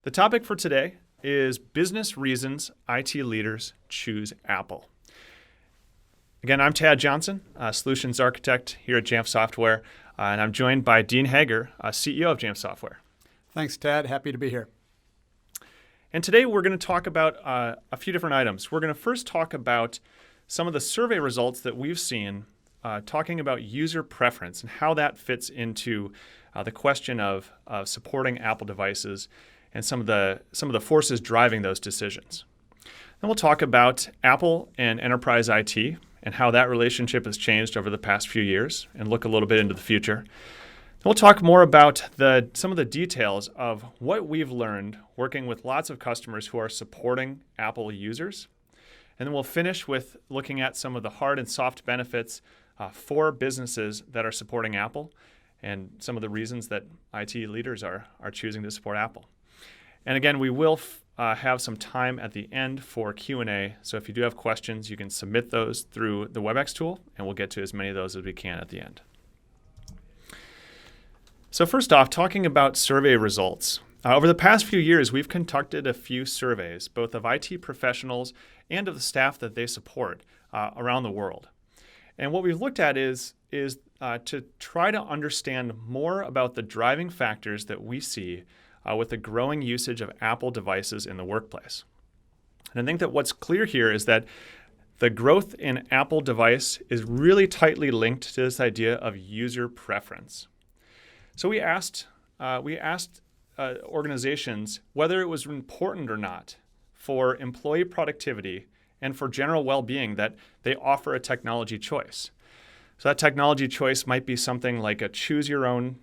The topic for today is business reasons IT leaders choose Apple. Again, I'm Tad Johnson, Solutions Architect here at Jamf Software, and I'm joined by Dean Hager, CEO of Jamf Software. Thanks, Tad. Happy to be here. And today we're going to talk about a few different items. We're going to first talk about some of the survey results that we've seen talking about user preference and how that fits into the question of supporting Apple devices and some of the forces driving those decisions. Then we'll talk about Apple and enterprise IT and how that relationship has changed over the past few years and look a little bit into the future. Then we'll talk more about some of the details of what we've learned working with lots of customers who are supporting Apple users. And then we'll finish with looking at some of the hard and soft benefits for businesses that are supporting Apple and some of the reasons that IT leaders are choosing to support Apple. And again, we will have some time at the end for Q&A. So if you do have questions, you can submit those through the WebEx tool, and we'll get to as many of those as we can at the end. So first off, talking about survey results. Over the past few years, we've conducted a few surveys, both of IT professionals and of the staff that they support around the world. And what we've looked at is to try to understand more about the driving factors that we see with the growing usage of Apple devices in the workplace. And I think that what's clear here is that the growth in Apple device is really tightly linked to this idea of user preference. So we asked organizations whether it was important or not for employee productivity and for general well-being that they offer a technology choice. So that technology choice might be something like a choose-your-own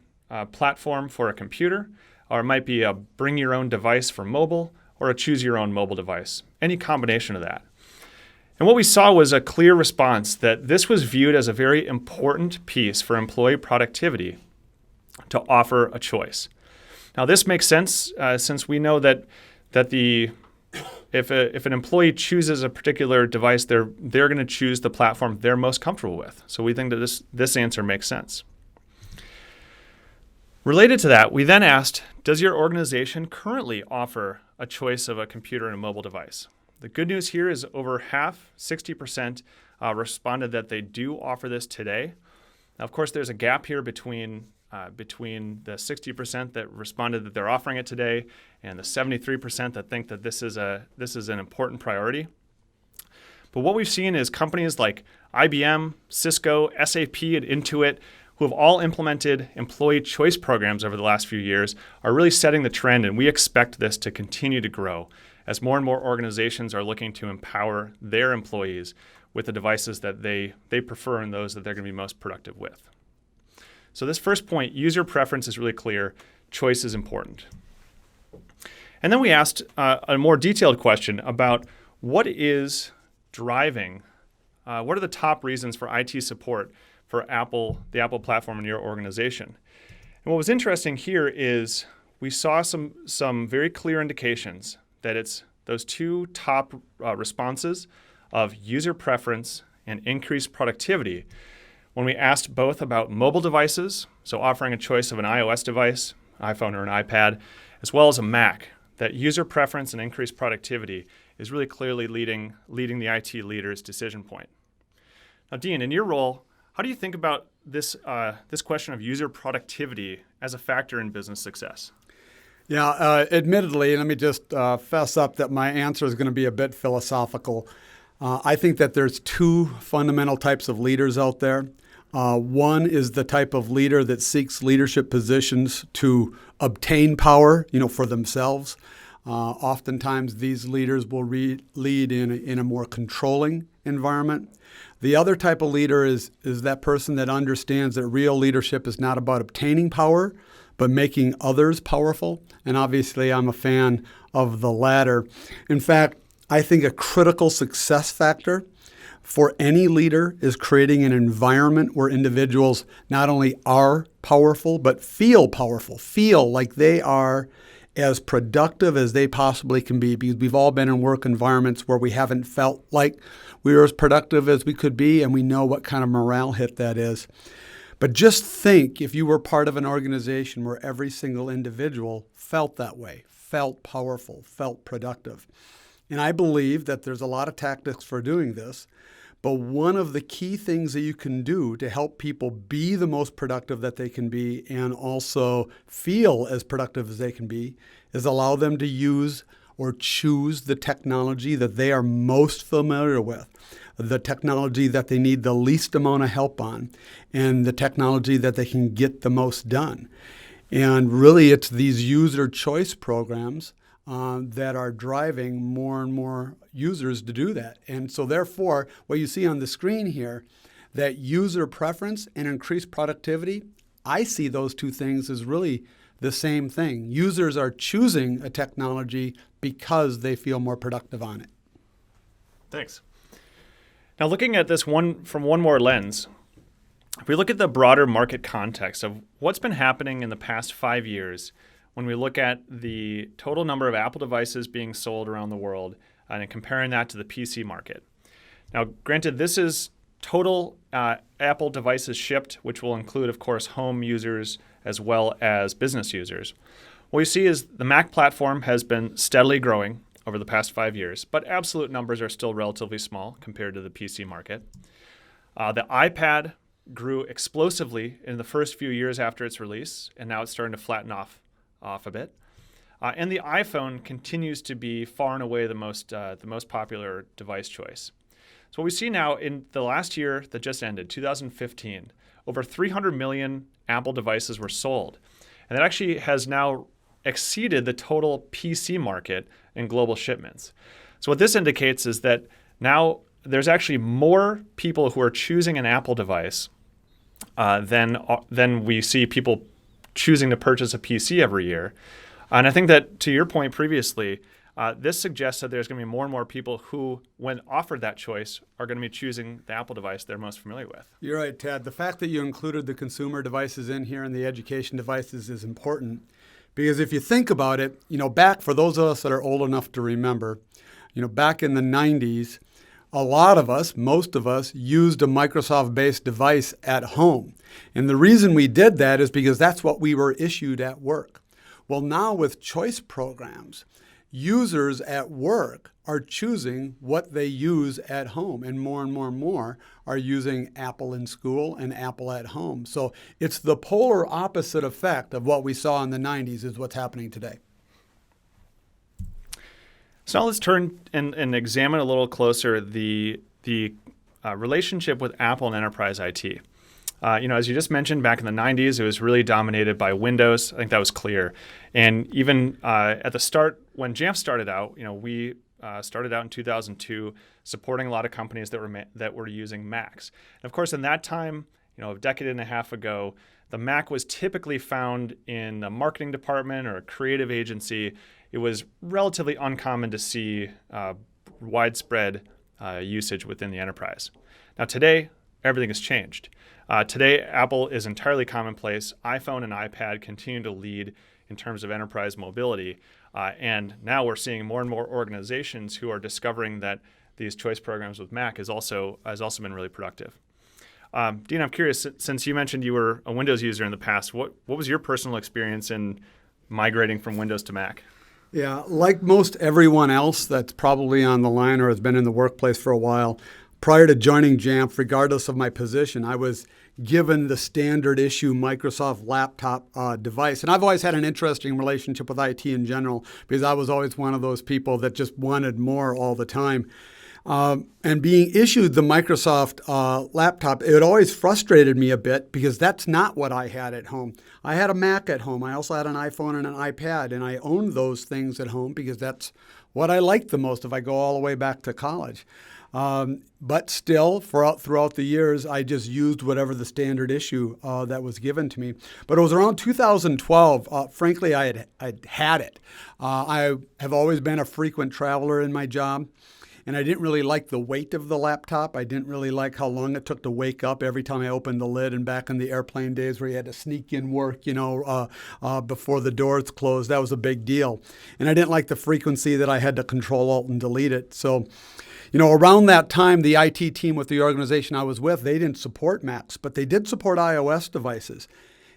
platform for a computer, or it might be a bring your own device for mobile, or a choose your own mobile device, any combination of that. And what we saw was a clear response that this was viewed as a very important piece for employee productivity to offer a choice. Now this makes sense since we know that if an employee chooses a particular device, they're going to choose the platform they're most comfortable with. So we think that this answer makes sense. Related to that, we then asked, does your organization currently offer a choice of a computer and a mobile device? The good news here is over half, 60%, responded that they do offer this today. Now, of course, there's a gap here between the 60% that responded that they're offering it today and the 73% that think that this is an important priority. But what we've seen is companies like IBM, Cisco, SAP, and Intuit, who have all implemented employee choice programs over the last few years, are really setting the trend, and we expect this to continue to grow as more and more organizations are looking to empower their employees with the devices that they prefer and those that they're going to be most productive with. So this first point, user preference, is really clear. Choice is important. And then we asked a more detailed question about what is driving, what are the top reasons for IT support for the Apple platform in your organization. And what was interesting here is we saw some very clear indications that it's those two top responses of user preference and increased productivity when we asked both about mobile devices, so offering a choice of an iOS device, iPhone or an iPad, as well as a Mac, that user preference and increased productivity is really clearly leading the IT leader's decision point. Now, Dean, in your role, how do you think about this question of user productivity as a factor in business success? Yeah, admittedly, let me just fess up that my answer is going to be a bit philosophical. I think that there's two fundamental types of leaders out there. One is the type of leader that seeks leadership positions to obtain power, for themselves. Oftentimes, these leaders will lead in a more controlling environment. The other type of leader is that person that understands that real leadership is not about obtaining power, but making others powerful. And obviously, I'm a fan of the latter. In fact, I think a critical success factor for any leader is creating an environment where individuals not only are powerful, but feel powerful, feel like they are as productive as they possibly can be, because we've all been in work environments where we haven't felt like we were as productive as we could be, and we know what kind of morale hit that is. But just think if you were part of an organization where every single individual felt that way, felt powerful, felt productive. And I believe that there's a lot of tactics for doing this, but one of the key things that you can do to help people be the most productive that they can be and also feel as productive as they can be is allow them to use or choose the technology that they are most familiar with, the technology that they need the least amount of help on, and the technology that they can get the most done. And really, it's these user choice programs that are driving more and more users to do that. And so therefore, what you see on the screen here, that user preference and increased productivity, I see those two things as really the same thing. Users are choosing a technology because they feel more productive on it. Thanks. Now, looking at this from one more lens, if we look at the broader market context of what's been happening in the past 5 years, when we look at the total number of Apple devices being sold around the world and comparing that to the PC market. Now, granted, this is total Apple devices shipped, which will include, of course, home users as well as business users. What you see is the Mac platform has been steadily growing over the past 5 years, but absolute numbers are still relatively small compared to the PC market. The iPad grew explosively in the first few years after its release, and now it's starting to flatten off a bit. And the iPhone continues to be far and away the most popular device choice. So what we see now in the last year that just ended, 2015, over 300 million Apple devices were sold. And that actually has now exceeded the total PC market in global shipments. So what this indicates is that now there's actually more people who are choosing an Apple device than we see people choosing to purchase a PC every year. And I think that, to your point previously, this suggests that there's going to be more and more people who, when offered that choice, are going to be choosing the Apple device they're most familiar with. You're right, Ted. The fact that you included the consumer devices in here and the education devices is important because if you think about it, back for those of us that are old enough to remember, back in the 90s, a lot of us, most of us, used a Microsoft-based device at home. And the reason we did that is because that's what we were issued at work. Well, now with choice programs, users at work are choosing what they use at home, and more are using Apple in school and Apple at home. So it's the polar opposite effect of what we saw in the 90s is what's happening today. So now let's turn and examine a little closer the relationship with Apple and enterprise IT. As you just mentioned, back in the 90s, it was really dominated by Windows. I think that was clear. And even at the start, when Jamf started out, we started out in 2002 supporting a lot of companies that were using Macs. And of course, in that time, a decade and a half ago, the Mac was typically found in a marketing department or a creative agency. It was relatively uncommon to see widespread usage within the enterprise. Now today, everything has changed. Today, Apple is entirely commonplace. iPhone and iPad continue to lead in terms of enterprise mobility. And now we're seeing more and more organizations who are discovering that these choice programs with Mac has also been really productive. Dean, I'm curious, since you mentioned you were a Windows user in the past, what was your personal experience in migrating from Windows to Mac? Yeah, like most everyone else that's probably on the line or has been in the workplace for a while, prior to joining Jamf, regardless of my position, I was given the standard issue Microsoft laptop device. And I've always had an interesting relationship with IT in general because I was always one of those people that just wanted more all the time. And being issued the Microsoft laptop, it always frustrated me a bit because that's not what I had at home. I had a Mac at home. I also had an iPhone and an iPad, and I owned those things at home because that's what I liked the most if I go all the way back to college. But still, throughout the years, I just used whatever the standard issue that was given to me. But it was around 2012. Frankly, I'd had it. I have always been a frequent traveler in my job. And I didn't really like the weight of the laptop. I didn't really like how long it took to wake up every time I opened the lid. And back in the airplane days where you had to sneak in work, before the doors closed, that was a big deal. And I didn't like the frequency that I had to Control Alt and delete it. So, around that time, the IT team with the organization I was with, they didn't support Macs, but they did support iOS devices.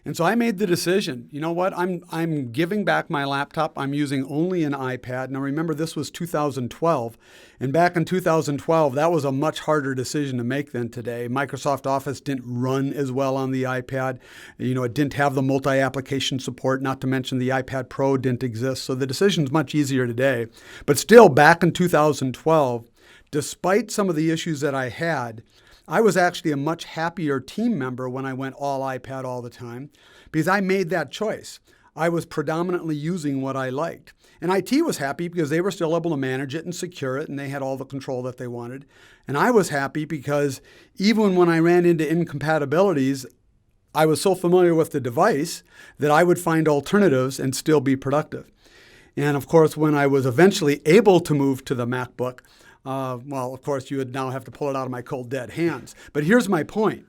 And so I made the decision, you know what, I'm giving back my laptop. I'm using only an iPad. Now remember, this was 2012. And back in 2012, that was a much harder decision to make than today. Microsoft Office didn't run as well on the iPad. It didn't have the multi-application support, not to mention the iPad Pro didn't exist. So the decision's much easier today. But still, back in 2012, despite some of the issues that I had, I was actually a much happier team member when I went all iPad all the time because I made that choice. I was predominantly using what I liked. And IT was happy because they were still able to manage it and secure it, and they had all the control that they wanted. And I was happy because even when I ran into incompatibilities, I was so familiar with the device that I would find alternatives and still be productive. And of course, when I was eventually able to move to the MacBook, well, of course, you would now have to pull it out of my cold, dead hands. But here's my point.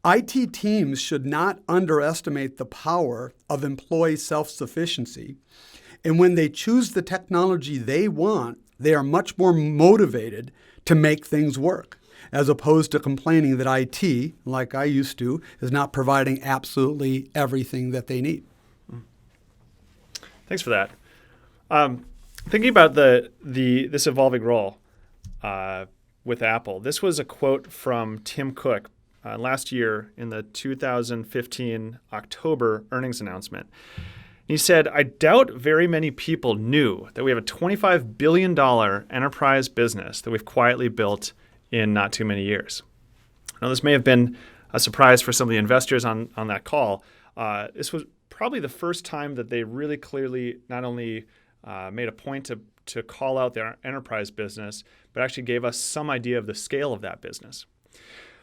IT teams should not underestimate the power of employee self-sufficiency. And when they choose the technology they want, they are much more motivated to make things work, as opposed to complaining that IT, like I used to, is not providing absolutely everything that they need. Thanks for that. Thinking about this evolving role with Apple, this was a quote from Tim Cook last year in the 2015 October earnings announcement. He said, "I doubt very many people knew that we have a $25 billion enterprise business that we've quietly built in not too many years." Now, this may have been a surprise for some of the investors on that call. This was probably the first time that they really clearly not only made a point to call out their enterprise business, but actually gave us some idea of the scale of that business.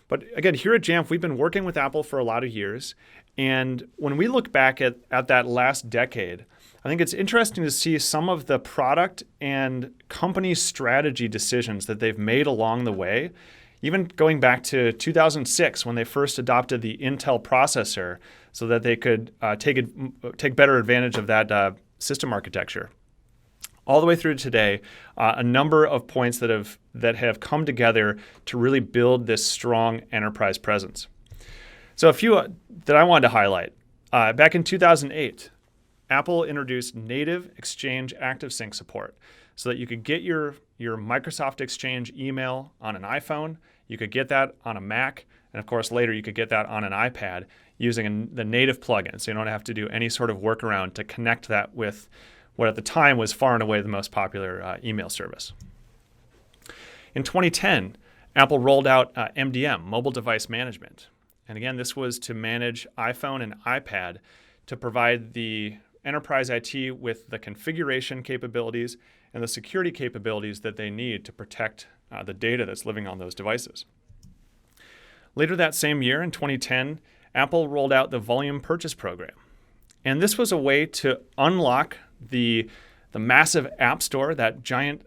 But again, here at Jamf, we've been working with Apple for a lot of years. And when we look back at that last decade, I think it's interesting to see some of the product and company strategy decisions that they've made along the way, even going back to 2006 when they first adopted the Intel processor so that they could take better advantage of that system architecture. All the way through to today, a number of points that have come together to really build this strong enterprise presence. So a few that I wanted to highlight. Back in 2008, Apple introduced native Exchange ActiveSync support so that you could get your Microsoft Exchange email on an iPhone, you could get that on a Mac, and of course later you could get that on an iPad using the native plugin, so you don't have to do any sort of workaround to connect that with what at the time was far and away the most popular email service. In 2010, Apple rolled out MDM, Mobile Device Management. And again, this was to manage iPhone and iPad to provide the enterprise IT with the configuration capabilities and the security capabilities that they need to protect the data that's living on those devices. Later that same year, in 2010, Apple rolled out the Volume Purchase Program. And this was a way to unlock the massive app store, that giant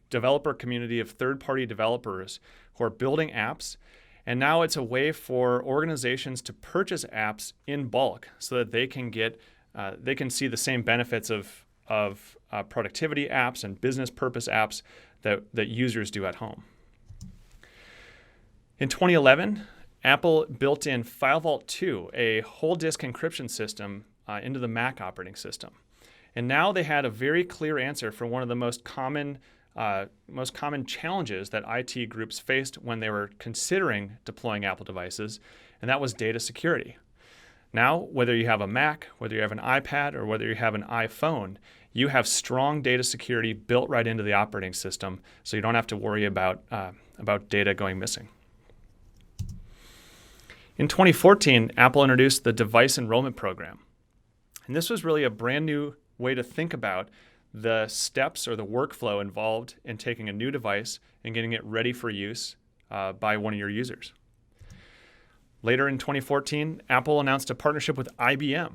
developer community of third-party developers who are building apps. And now it's a way for organizations to purchase apps in bulk so that they can see the same benefits of productivity apps and business purpose apps that users do at home. In 2011, Apple built in FileVault 2, a whole disk encryption system, into the Mac operating system. And now they had a very clear answer for one of the most common challenges that IT groups faced when they were considering deploying Apple devices, and that was data security. Now, whether you have a Mac, whether you have an iPad, or whether you have an iPhone, you have strong data security built right into the operating system, so you don't have to worry about data going missing. In 2014, Apple introduced the Device Enrollment Program. And this was really a brand new way to think about the steps or the workflow involved in taking a new device and getting it ready for use by one of your users. Later in 2014, Apple announced a partnership with IBM.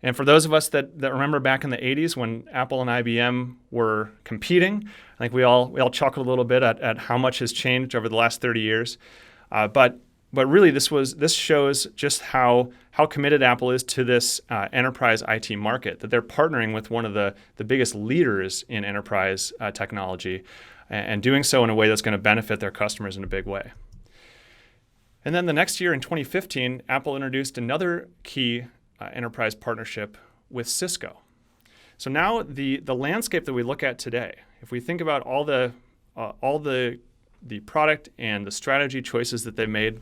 And for those of us that remember back in the 80s when Apple and IBM were competing, I think we all chuckled a little bit at how much has changed over the last 30 years. But really, this shows just how committed Apple is to this enterprise IT market, that they're partnering with one of the biggest leaders in enterprise technology and doing so in a way that's going to benefit their customers in a big way. And then the next year in 2015, Apple introduced another key enterprise partnership with Cisco. So now the landscape that we look at today, if we think about all the product and the strategy choices that they made,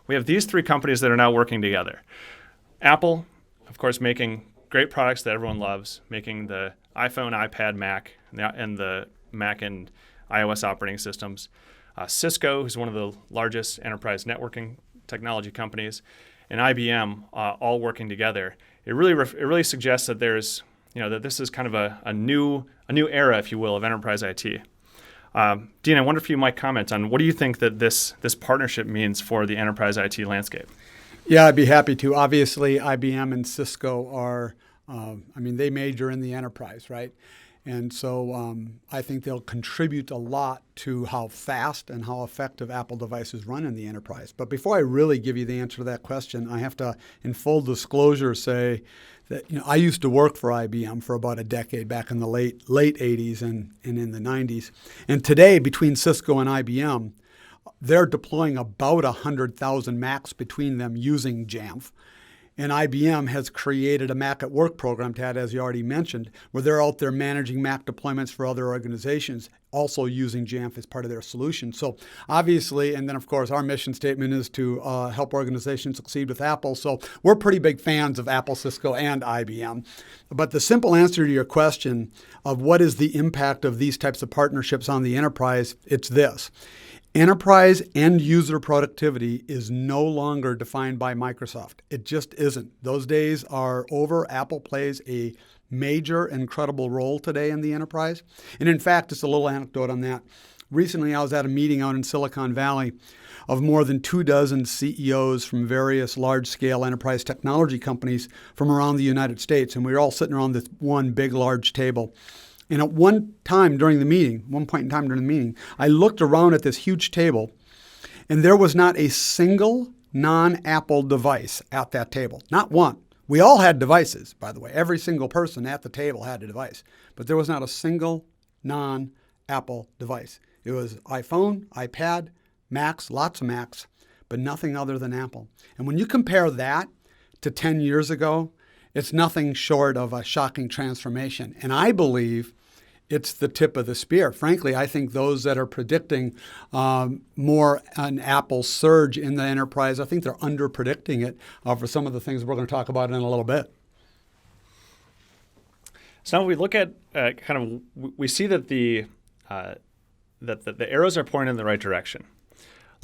we have these three companies that are now working together. Apple, of course, making great products that everyone loves, making the iPhone, iPad, Mac, and the Mac and iOS operating systems. Cisco, who's one of the largest enterprise networking technology companies, and IBM, all working together. It really suggests that there's, that this is kind of a new era, if you will, of enterprise IT. Dean, I wonder if you might comment on what do you think that this partnership means for the enterprise IT landscape? Yeah, I'd be happy to. Obviously, IBM and Cisco are, they major in the enterprise, right? And so I think they'll contribute a lot to how fast and how effective Apple devices run in the enterprise. But before I really give you the answer to that question, I have to, in full disclosure, say that I used to work for IBM for about a decade back in the late 80s and in the 90s. And today, between Cisco and IBM, they're deploying about 100,000 Macs between them using Jamf. And IBM has created a Mac at Work program, Tad, as you already mentioned, where they're out there managing Mac deployments for other organizations, also using Jamf as part of their solution. So obviously, and then of course, our mission statement is to help organizations succeed with Apple. So we're pretty big fans of Apple, Cisco, and IBM. But the simple answer to your question of what is the impact of these types of partnerships on the enterprise, it's this. Enterprise end user productivity is no longer defined by Microsoft. It just isn't. Those days are over. Apple plays a major, incredible role today in the enterprise. And in fact, just a little anecdote on that. Recently, I was at a meeting out in Silicon Valley of more than 24 CEOs from various large-scale enterprise technology companies from around the United States. And we were all sitting around this one big, large table. And at one point in time during the meeting, I looked around at this huge table, and there was not a single non-Apple device at that table. Not one. We all had devices, by the way. Every single person at the table had a device. But there was not a single non-Apple device. It was iPhone, iPad, Macs, lots of Macs, but nothing other than Apple. And when you compare that to 10 years ago, it's nothing short of a shocking transformation. And I believe it's the tip of the spear. Frankly, I think those that are predicting more an Apple surge in the enterprise, I think they're under-predicting it for some of the things we're going to talk about in a little bit. So now we look at we see that the arrows are pointing in the right direction.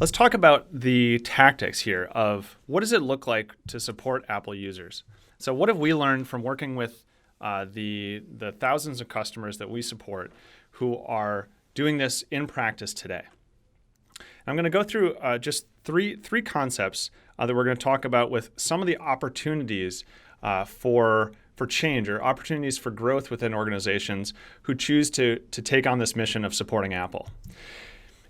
Let's talk about the tactics here of what does it look like to support Apple users. So what have we learned from working with the thousands of customers that we support who are doing this in practice today? I'm going to go through just three concepts that we're going to talk about with some of the opportunities for change or opportunities for growth within organizations who choose to take on this mission of supporting Apple.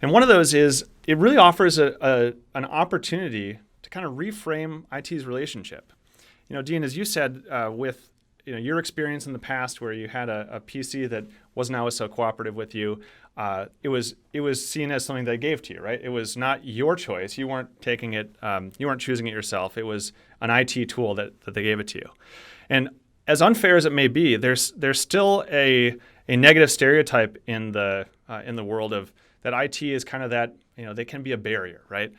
And one of those is it really offers an opportunity to kind of reframe IT's relationship. Dean, as you said, with your experience in the past where you had a PC that wasn't always so cooperative with you, it was seen as something they gave to you, right? It was not your choice. You weren't taking it. You weren't choosing it yourself. It was an IT tool that they gave it to you. And as unfair as it may be, there's still a negative stereotype in the world of that IT is kind of that they can be a barrier, right?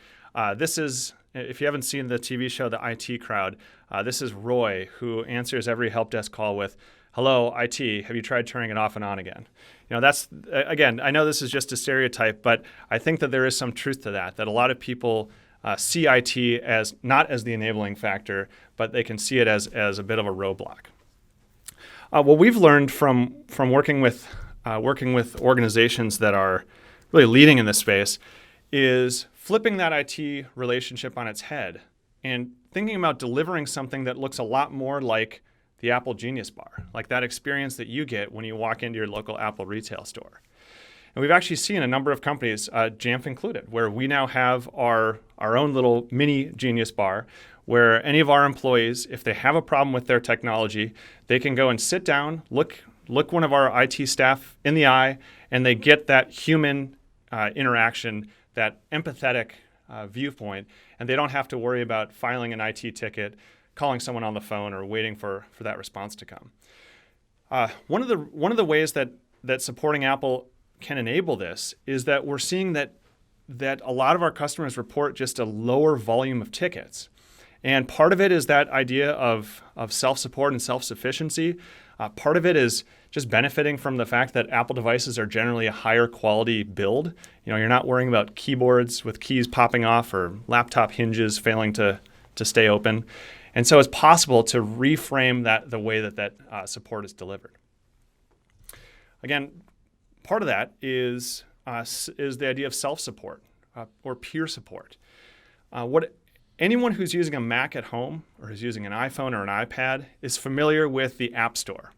This is. If you haven't seen the TV show, The IT Crowd, this is Roy, who answers every help desk call with, "Hello, IT, have you tried turning it off and on again?" That's, again, I know this is just a stereotype, but I think that there is some truth to that a lot of people see IT as not as the enabling factor, but they can see it as a bit of a roadblock. What we've learned from working with organizations that are really leading in this space is flipping that IT relationship on its head and thinking about delivering something that looks a lot more like the Apple Genius Bar, like that experience that you get when you walk into your local Apple retail store. And we've actually seen a number of companies, Jamf included, where we now have our own little mini Genius Bar where any of our employees, if they have a problem with their technology, they can go and sit down, look one of our IT staff in the eye, and they get that human interaction, that empathetic viewpoint, and they don't have to worry about filing an IT ticket, calling someone on the phone, or waiting for that response to come. One of the ways that supporting Apple can enable this is that we're seeing that a lot of our customers report just a lower volume of tickets. And part of it is that idea of self-support and self-sufficiency. Part of it is just benefiting from the fact that Apple devices are generally a higher quality build. You're not worrying about keyboards with keys popping off or laptop hinges failing to stay open. And so it's possible to reframe the way that support is delivered. Again, part of that is the idea of self-support or peer support. Anyone who's using a Mac at home or who's using an iPhone or an iPad is familiar with the App Store.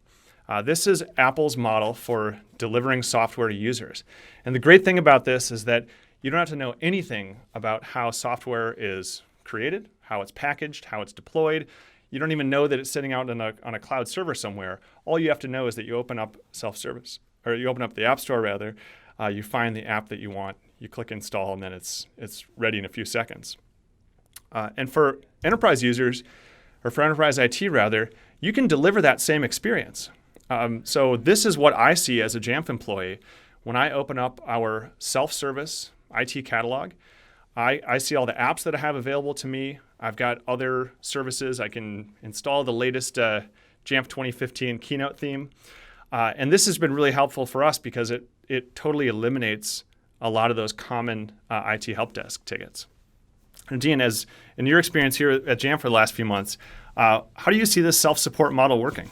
This is Apple's model for delivering software to users. And the great thing about this is that you don't have to know anything about how software is created, how it's packaged, how it's deployed. You don't even know that it's sitting out on a cloud server somewhere. All you have to know is that you open up self-service, or you open up the App Store rather, you find the app that you want, you click install, and then it's ready in a few seconds. And for enterprise users, or for enterprise IT rather, you can deliver that same experience. So this is what I see as a Jamf employee. When I open up our self-service IT catalog, I see all the apps that I have available to me. I've got other services. I can install the latest Jamf 2015 Keynote theme. And this has been really helpful for us because it totally eliminates a lot of those common IT help desk tickets. And Dean, as in your experience here at Jamf for the last few months, how do you see this self-support model working?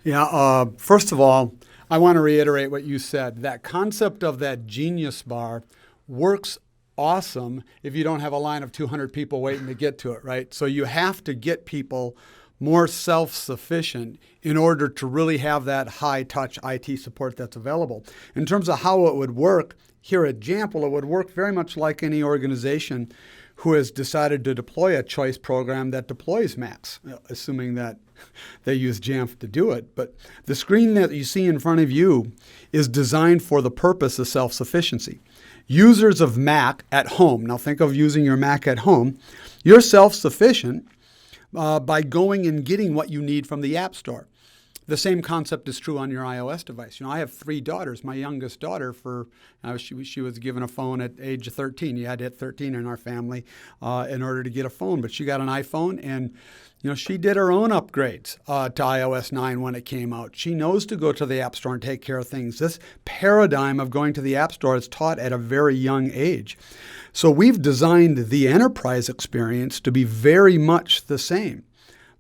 Yeah, first of all, I want to reiterate what you said. That concept of that genius bar works awesome if you don't have a line of 200 people waiting to get to it, right? So you have to get people more self-sufficient in order to really have that high-touch IT support that's available. In terms of how it would work here at Jamf, well, it would work very much like any organization who has decided to deploy a choice program that deploys Macs, assuming that they use Jamf to do it. But the screen that you see in front of you is designed for the purpose of self-sufficiency. Users of Mac at home, now think of using your Mac at home, you're self-sufficient by going and getting what you need from the App Store. The same concept is true on your iOS device. I have 3 daughters. My youngest daughter, she was given a phone at age 13. You had to hit 13 in our family in order to get a phone. But she got an iPhone, and she did her own upgrades to iOS 9 when it came out. She knows to go to the App Store and take care of things. This paradigm of going to the App Store is taught at a very young age. So we've designed the enterprise experience to be very much the same.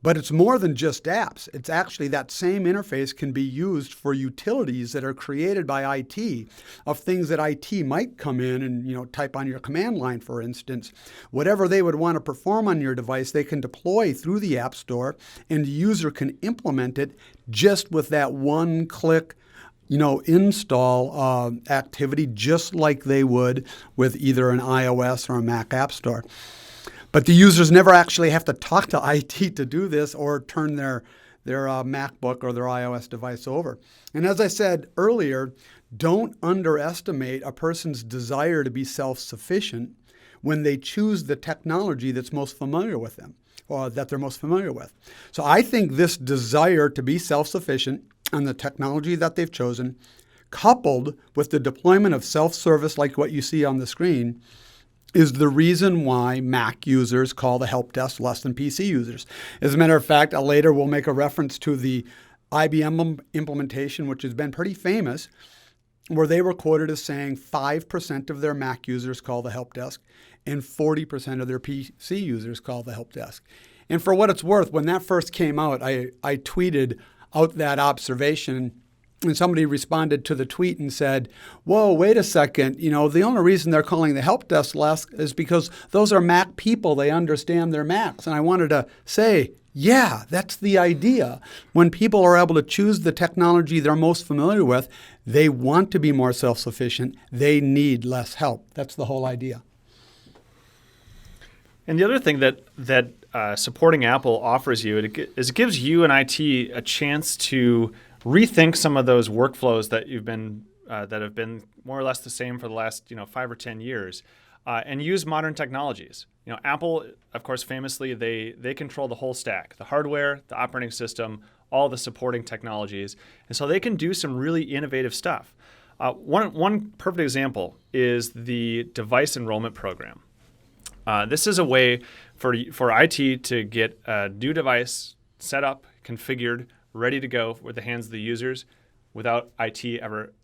But it's more than just apps. It's actually that same interface can be used for utilities that are created by IT, of things that IT might come in and type on your command line, for instance. Whatever they would want to perform on your device, they can deploy through the App Store, and the user can implement it just with that one-click install activity, just like they would with either an iOS or a Mac App Store. But the users never actually have to talk to IT to do this or turn their MacBook or their iOS device over. And as I said earlier, don't underestimate a person's desire to be self-sufficient when they choose the technology that's most familiar with them, or that they're most familiar with. So I think this desire to be self-sufficient and the technology that they've chosen, coupled with the deployment of self-service like what you see on the screen, is the reason why Mac users call the help desk less than PC users. As a matter of fact, later we'll make a reference to the IBM implementation, which has been pretty famous, where they were quoted as saying 5% of their Mac users call the help desk and 40% of their PC users call the help desk. And for what it's worth, when that first came out, I tweeted out that observation, and somebody responded to the tweet and said, whoa, wait a second. The only reason they're calling the help desk less is because those are Mac people. They understand their Macs. And I wanted to say, yeah, that's the idea. When people are able to choose the technology they're most familiar with, they want to be more self-sufficient. They need less help. That's the whole idea. And the other thing that supporting Apple offers you is it gives you and IT a chance to rethink some of those workflows that that have been more or less the same for the last 5 or 10 years. and use modern technologies. Apple, of course, famously, they control the whole stack, the hardware, the operating system, all the supporting technologies. And so they can do some really innovative stuff. One perfect example is the device enrollment program. This is a way for IT to get a new device set up, configured, ready to go with the hands of the users without IT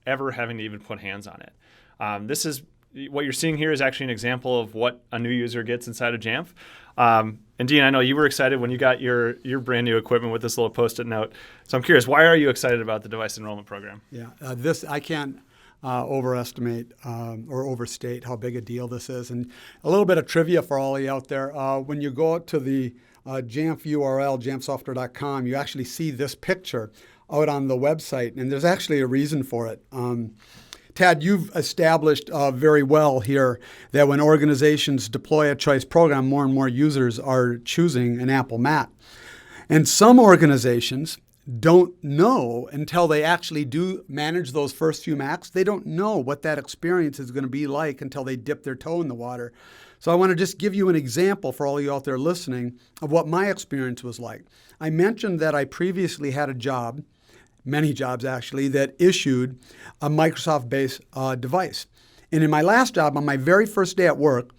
ever having to even put hands on it. This is what you're seeing here is actually an example of what a new user gets inside of Jamf. And Dean, I know you were excited when you got your brand new equipment with this little Post-it note. So I'm curious, why are you excited about the device enrollment program? Yeah, this I can't overestimate or overstate how big a deal this is. And a little bit of trivia for all of you out there. When you go out to the Jamf URL, jamfsoftware.com, you actually see this picture out on the website, and there's actually a reason for it. Tad, you've established very well here that when organizations deploy a choice program, more and more users are choosing an Apple Mac. And some organizations don't know until they actually do manage those first few Macs. They don't know what that experience is going to be like until they dip their toe in the water. So I want to just give you an example for all of you out there listening of what my experience was like. I mentioned that I previously had a job, many jobs actually, that issued a Microsoft-based device. And in my last job, on my very first day at work,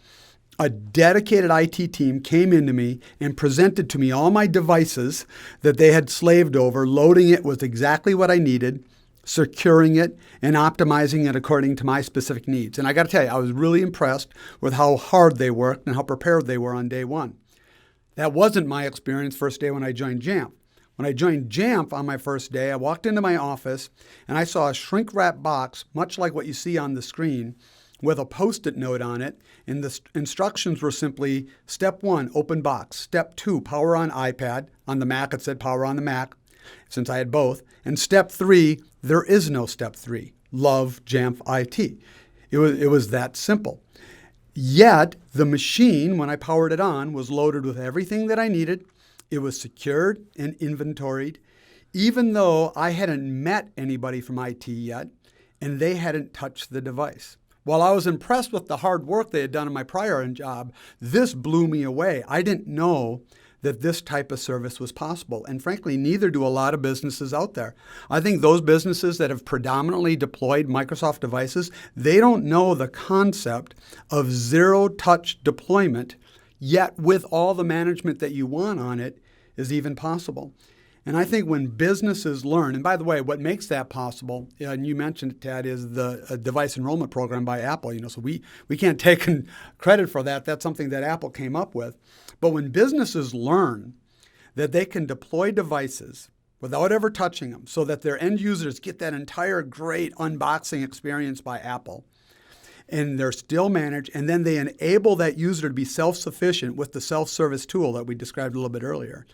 a dedicated IT team came into me and presented to me all my devices that they had slaved over, loading it with exactly what I needed, securing it, and optimizing it according to my specific needs. And I got to tell you, I was really impressed with how hard they worked and how prepared they were on day one. That wasn't my experience first day when I joined Jamf. When I joined Jamf on my first day, I walked into my office and I saw a shrink-wrap box, much like what you see on the screen, with a Post-it note on it. And the instructions were simply, step 1, open box. Step 2, power on iPad. On the Mac, it said power on the Mac, since I had both. And step 3, there is no step 3. Love Jamf IT. It was that simple. Yet, the machine, when I powered it on, was loaded with everything that I needed. It was secured and inventoried, even though I hadn't met anybody from IT yet, and they hadn't touched the device. While I was impressed with the hard work they had done in my prior job, this blew me away. I didn't know that this type of service was possible, and frankly, neither do a lot of businesses out there. I think those businesses that have predominantly deployed Microsoft devices, they don't know the concept of zero-touch deployment, yet with all the management that you want on it is even possible. And I think when businesses learn, and by the way, what makes that possible, and you mentioned it, Tad, is the device enrollment program by Apple. So we can't take credit for that. That's something that Apple came up with. But when businesses learn that they can deploy devices without ever touching them so that their end users get that entire great unboxing experience by Apple, and they're still managed, and then they enable that user to be self-sufficient with the self-service tool that we described a little bit earlier,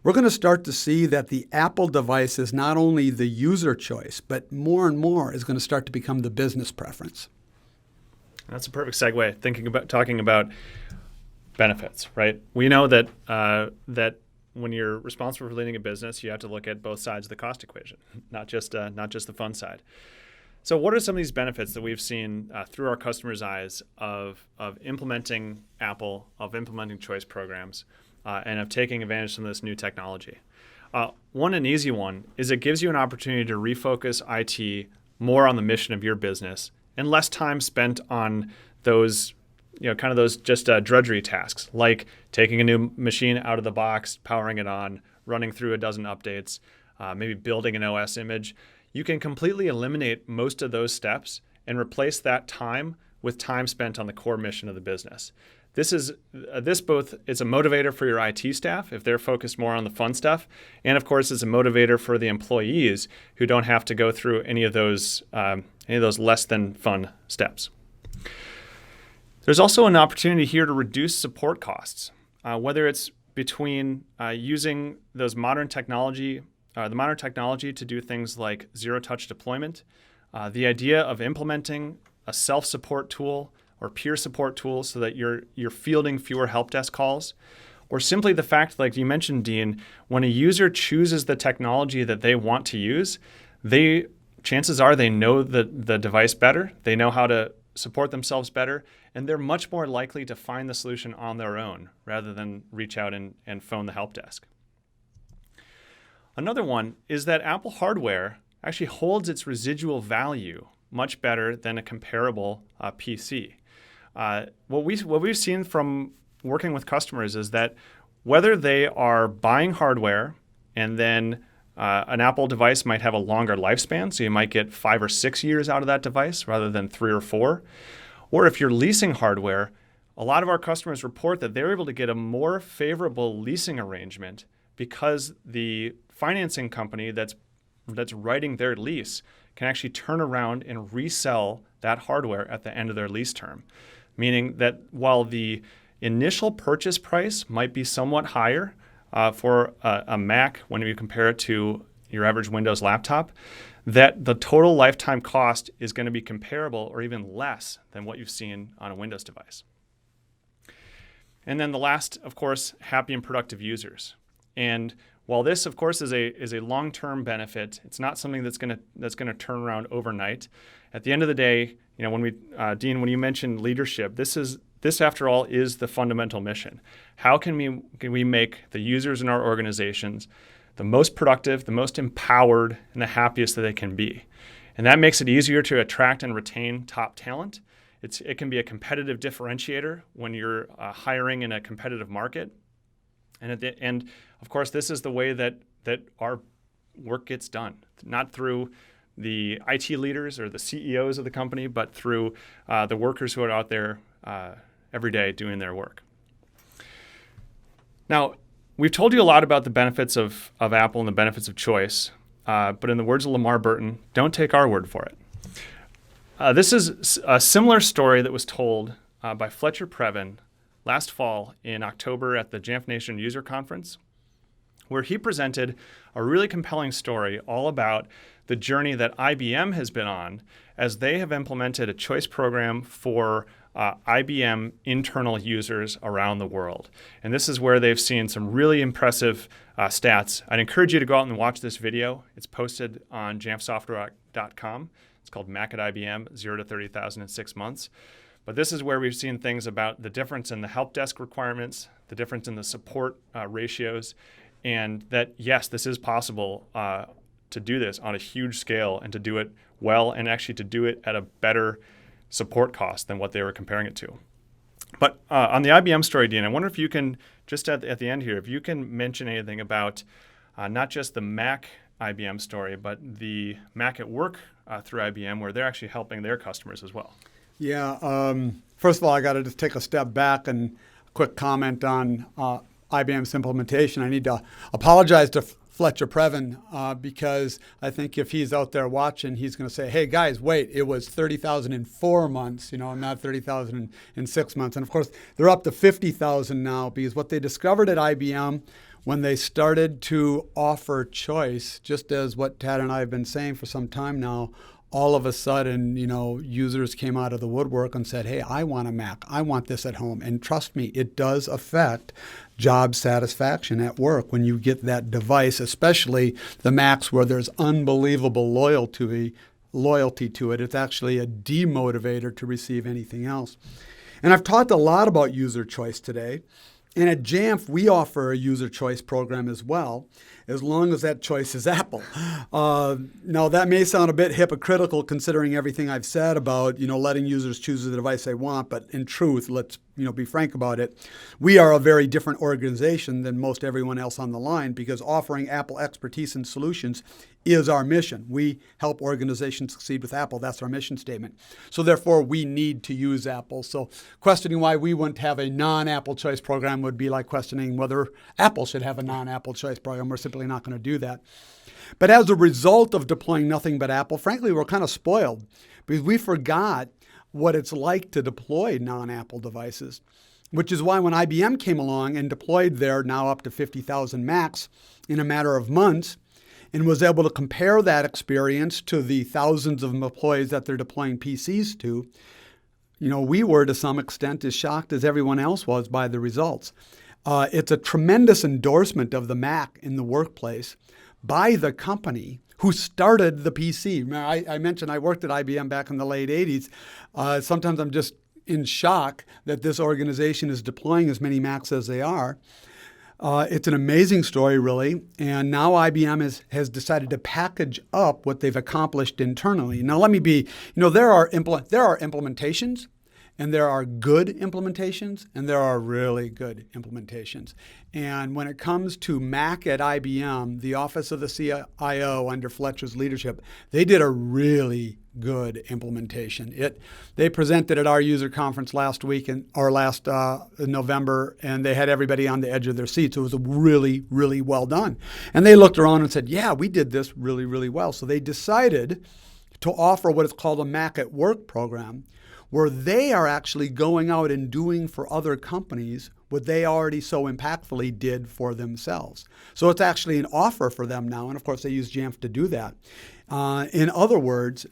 we're going to start to see that the Apple device is not only the user choice, but more and more is going to start to become the business preference. That's a perfect segue, talking about benefits, right? We know that that when you're responsible for leading a business, you have to look at both sides of the cost equation, not just the fun side. So what are some of these benefits that we've seen through our customers' eyes of implementing Apple, of implementing choice programs, and of taking advantage of some of this new technology? One, an easy one, is it gives you an opportunity to refocus IT more on the mission of your business and less time spent on those, those just drudgery tasks, like taking a new machine out of the box, powering it on, running through a dozen updates, maybe building an OS image. You can completely eliminate most of those steps and replace that time with time spent on the core mission of the business. It's a motivator for your IT staff if they're focused more on the fun stuff, and of course, it's a motivator for the employees who don't have to go through any of those less than fun steps. There's also an opportunity here to reduce support costs, whether it's between using those modern technology to do things like zero-touch deployment, the idea of implementing a self-support tool or peer support tool so that you're fielding fewer help desk calls, or simply the fact, like you mentioned, Dean, when a user chooses the technology that they want to use, chances are they know the device better. They know how to support themselves better, and they're much more likely to find the solution on their own rather than reach out and phone the help desk. Another one is that Apple hardware actually holds its residual value much better than a comparable PC. What we've seen from working with customers is that whether they are buying hardware and then an Apple device might have a longer lifespan, so you might get 5 or 6 years out of that device rather than 3 or 4. Or if you're leasing hardware, a lot of our customers report that they're able to get a more favorable leasing arrangement because the financing company that's writing their lease can actually turn around and resell that hardware at the end of their lease term. Meaning that while the initial purchase price might be somewhat higher for a Mac when you compare it to your average Windows laptop, that the total lifetime cost is going to be comparable or even less than what you've seen on a Windows device. And then the last, of course, happy and productive users. And while this, of course, is a long-term benefit, it's not something that's going to turn around overnight. At the end of the day, Dean, when you mentioned leadership, this after all is the fundamental mission. How can we make the users in our organizations the most productive, the most empowered, and the happiest that they can be? And that makes it easier to attract and retain top talent. It can be a competitive differentiator when you're hiring in a competitive market. And of course, this is the way that our work gets done, not through the IT leaders or the CEOs of the company, but through the workers who are out there every day doing their work. Now, we've told you a lot about the benefits of Apple and the benefits of choice, but in the words of Lamar Burton, don't take our word for it. This is a similar story that was told by Fletcher Previn last fall in October at the Jamf Nation User Conference, where he presented a really compelling story all about the journey that IBM has been on as they have implemented a choice program for IBM internal users around the world. And this is where they've seen some really impressive stats. I'd encourage you to go out and watch this video. It's posted on jamfsoftware.com. It's called Mac at IBM, 0 to 30,000 in 6 months. But this is where we've seen things about the difference in the help desk requirements, the difference in the support ratios, and that, yes, this is possible to do this on a huge scale and to do it well and actually to do it at a better support cost than what they were comparing it to. But on the IBM story, Dean, I wonder if you can, just at the end here, if you can mention anything about not just the Mac IBM story, but the Mac at Work through IBM, where they're actually helping their customers as well. Yeah. First of all, I got to just take a step back and a quick comment on IBM's implementation. I need to apologize to Fletcher Previn because I think if he's out there watching, he's going to say, hey, guys, wait, it was 30,000 in 4 months, not 30,000 in 6 months. And, of course, they're up to 50,000 now because what they discovered at IBM when they started to offer choice, just as what Tad and I have been saying for some time now, all of a sudden, users came out of the woodwork and said, hey, I want a Mac. I want this at home. And trust me, it does affect job satisfaction at work when you get that device, especially the Macs where there's unbelievable loyalty to it. It's actually a demotivator to receive anything else. And I've talked a lot about user choice today. And at Jamf, we offer a user choice program as well, as long as that choice is Apple. Now, that may sound a bit hypocritical considering everything I've said about, letting users choose the device they want. But in truth, let's, be frank about it. We are a very different organization than most everyone else on the line because offering Apple expertise and solutions is our mission. We help organizations succeed with Apple. That's our mission statement. So therefore, we need to use Apple. So questioning why we wouldn't have a non-Apple choice program would be like questioning whether Apple should have a non-Apple choice program. We're simply not going to do that. But as a result of deploying nothing but Apple, frankly, we're kind of spoiled because we forgot what it's like to deploy non-Apple devices, which is why when IBM came along and deployed their now up to 50,000 Macs in a matter of months, and was able to compare that experience to the thousands of employees that they're deploying PCs to, we were to some extent as shocked as everyone else was by the results. It's a tremendous endorsement of the Mac in the workplace by the company who started the PC. I mentioned I worked at IBM back in the late 80s. Sometimes I'm just in shock that this organization is deploying as many Macs as they are. It's an amazing story, really. And now IBM has decided to package up what they've accomplished internally. Now, let me be, there are implementations, and there are good implementations, and there are really good implementations. And when it comes to Mac at IBM, the Office of the CIO under Fletcher's leadership, they did a really good implementation. They presented at our user conference last November, and they had everybody on the edge of their seats. It was really, really well done. And they looked around and said, yeah, we did this really, really well. So they decided to offer what is called a Mac at Work program, where they are actually going out and doing for other companies what they already so impactfully did for themselves. So it's actually an offer for them now, and of course they use Jamf to do that. In other words,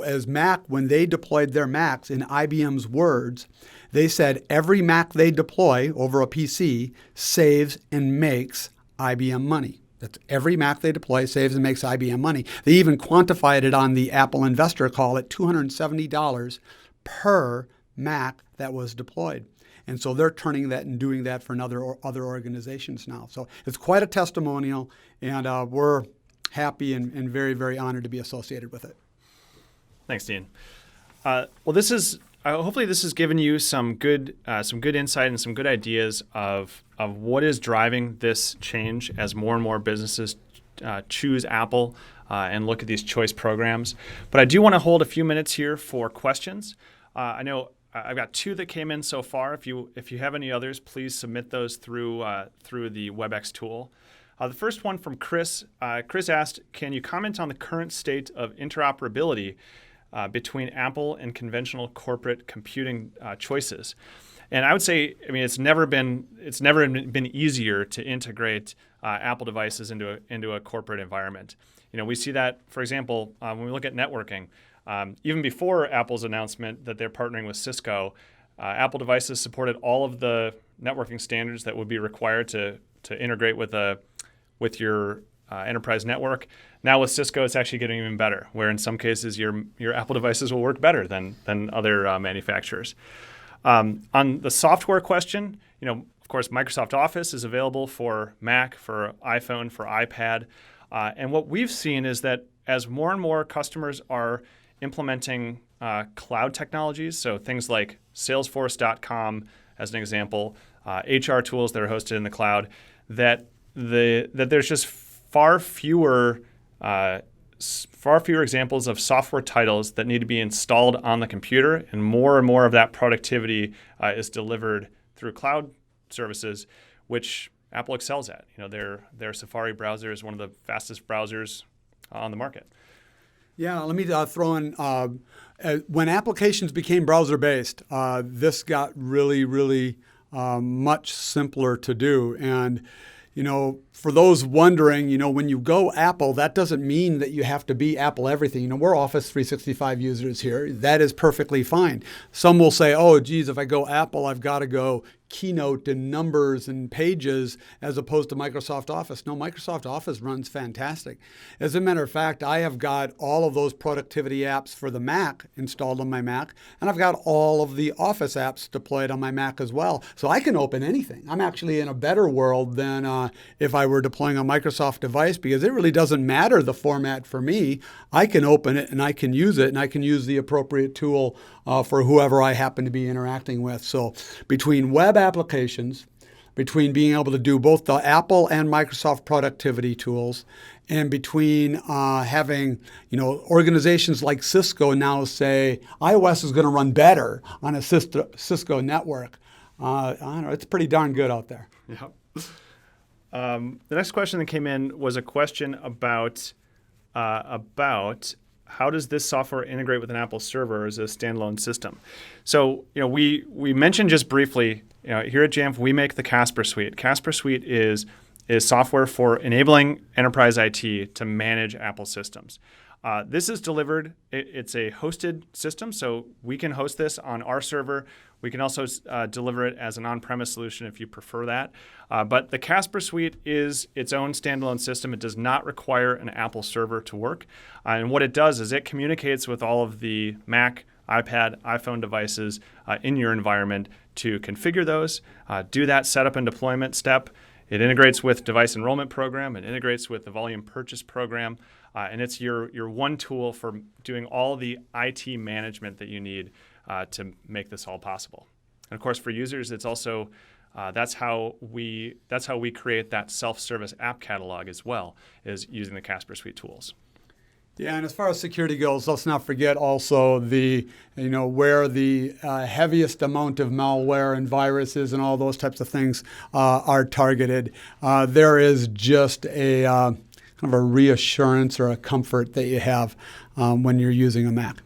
as Mac, when they deployed their Macs, in IBM's words, they said every Mac they deploy over a PC saves and makes IBM money. That's every Mac they deploy saves and makes IBM money. They even quantified it on the Apple investor call at $270 per Mac that was deployed. And so they're turning that and doing that for other organizations now. So it's quite a testimonial, and we're happy and very, very honored to be associated with it. Thanks, Dean. Well, this is hopefully this has given you some good insight and some good ideas of what is driving this change as more and more businesses choose Apple and look at these choice programs. But I do want to hold a few minutes here for questions. I know I've got 2 that came in so far. If you have any others, please submit those through the WebEx tool. The first one from Chris. Chris asked, can you comment on the current state of interoperability between Apple and conventional corporate computing choices? And I would say, it's never been easier to integrate Apple devices into a corporate environment. We see that, for example, when we look at networking. Even before Apple's announcement that they're partnering with Cisco, Apple devices supported all of the networking standards that would be required to integrate with your enterprise network. Now with Cisco, it's actually getting even better, where in some cases your Apple devices will work better than other manufacturers. On the software question, of course, Microsoft Office is available for Mac, for iPhone, for iPad. And what we've seen is that as more and more customers are implementing cloud technologies, so things like Salesforce.com, as an example, HR tools that are hosted in the cloud, that there's just far fewer examples of software titles that need to be installed on the computer, and more of that productivity is delivered through cloud services, which Apple excels at. Their Safari browser is one of the fastest browsers on the market. Yeah, let me throw in, when applications became browser-based, this got really, really much simpler to do. And, for those wondering, when you go Apple, that doesn't mean that you have to be Apple everything. We're Office 365 users here. That is perfectly fine. Some will say, oh, geez, if I go Apple, I've got to go Keynote and Numbers and Pages as opposed to Microsoft Office. No, Microsoft Office runs fantastic. As a matter of fact, I have got all of those productivity apps for the Mac installed on my Mac, and I've got all of the Office apps deployed on my Mac as well. So I can open anything. I'm actually in a better world than if I were deploying a Microsoft device, because it really doesn't matter the format for me. I can open it and I can use it, and I can use the appropriate tool for whoever I happen to be interacting with. So between web applications, between being able to do both the Apple and Microsoft productivity tools, and between having organizations like Cisco now say iOS is going to run better on a Cisco network, I don't know, it's pretty darn good out there. Yep. The next question that came in was a question about how does this software integrate with an Apple server as a standalone system? So, we mentioned just briefly, here at Jamf, we make the Casper Suite. Casper Suite is software for enabling enterprise IT to manage Apple systems. This is delivered, it's a hosted system, so we can host this on our server. We can also deliver it as an on-premise solution if you prefer that. But the Casper Suite is its own standalone system. It does not require an Apple server to work. And what it does is it communicates with all of the Mac, iPad, iPhone devices in your environment to configure those, do that setup and deployment step. It integrates with device enrollment program. It integrates with the volume purchase program. And it's your one tool for doing all the IT management that you need to make this all possible. And of course, for users, it's also that's how we create that self-service app catalog as well, is using the Casper Suite tools. Yeah, and as far as security goes, let's not forget also where the heaviest amount of malware and viruses and all those types of things are targeted. There is just a kind of a reassurance or a comfort that you have when you're using a Mac.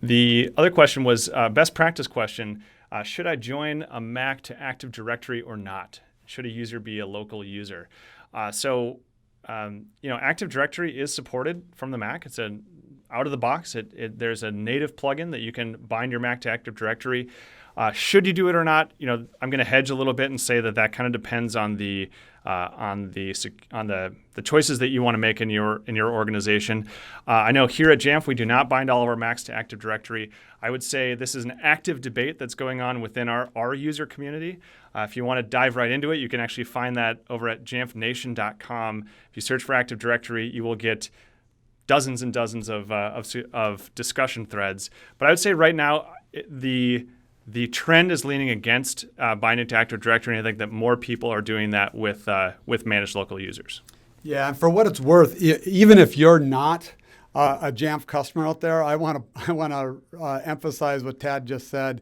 The other question was best practice question. Should I join a Mac to Active Directory or not? Should a user be a local user? Active Directory is supported from the Mac. It's out of the box. There's a native plugin that you can bind your Mac to Active Directory. Should you do it or not? I'm going to hedge a little bit and say that kind of depends on the choices that you want to make in your organization. I know here at Jamf we do not bind all of our Macs to Active Directory. I would say this is an active debate that's going on within our user community. If you want to dive right into it, you can actually find that over at jamfnation.com. If you search for Active Directory, you will get dozens and dozens of discussion threads. But I would say right now the trend is leaning against binding to Active Directory, and I think that more people are doing that with managed local users. Yeah, and for what it's worth, even if you're not a Jamf customer out there, I want to emphasize what Tad just said,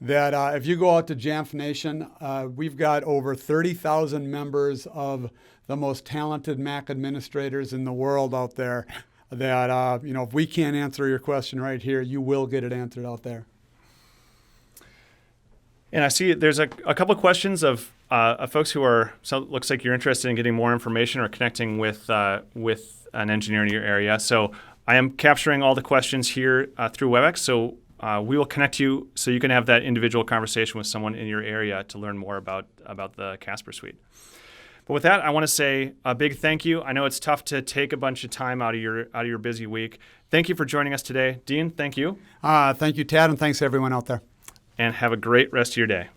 that if you go out to Jamf Nation, we've got over 30,000 members of the most talented Mac administrators in the world out there that, if we can't answer your question right here, you will get it answered out there. And I see there's a couple of questions of folks who looks like you're interested in getting more information or connecting with an engineer in your area. So I am capturing all the questions here through WebEx. So we will connect you so you can have that individual conversation with someone in your area to learn more about the Casper Suite. But with that, I want to say a big thank you. I know it's tough to take a bunch of time out of your busy week. Thank you for joining us today. Dean, thank you. Thank you, Tad, and thanks to everyone out there. And have a great rest of your day.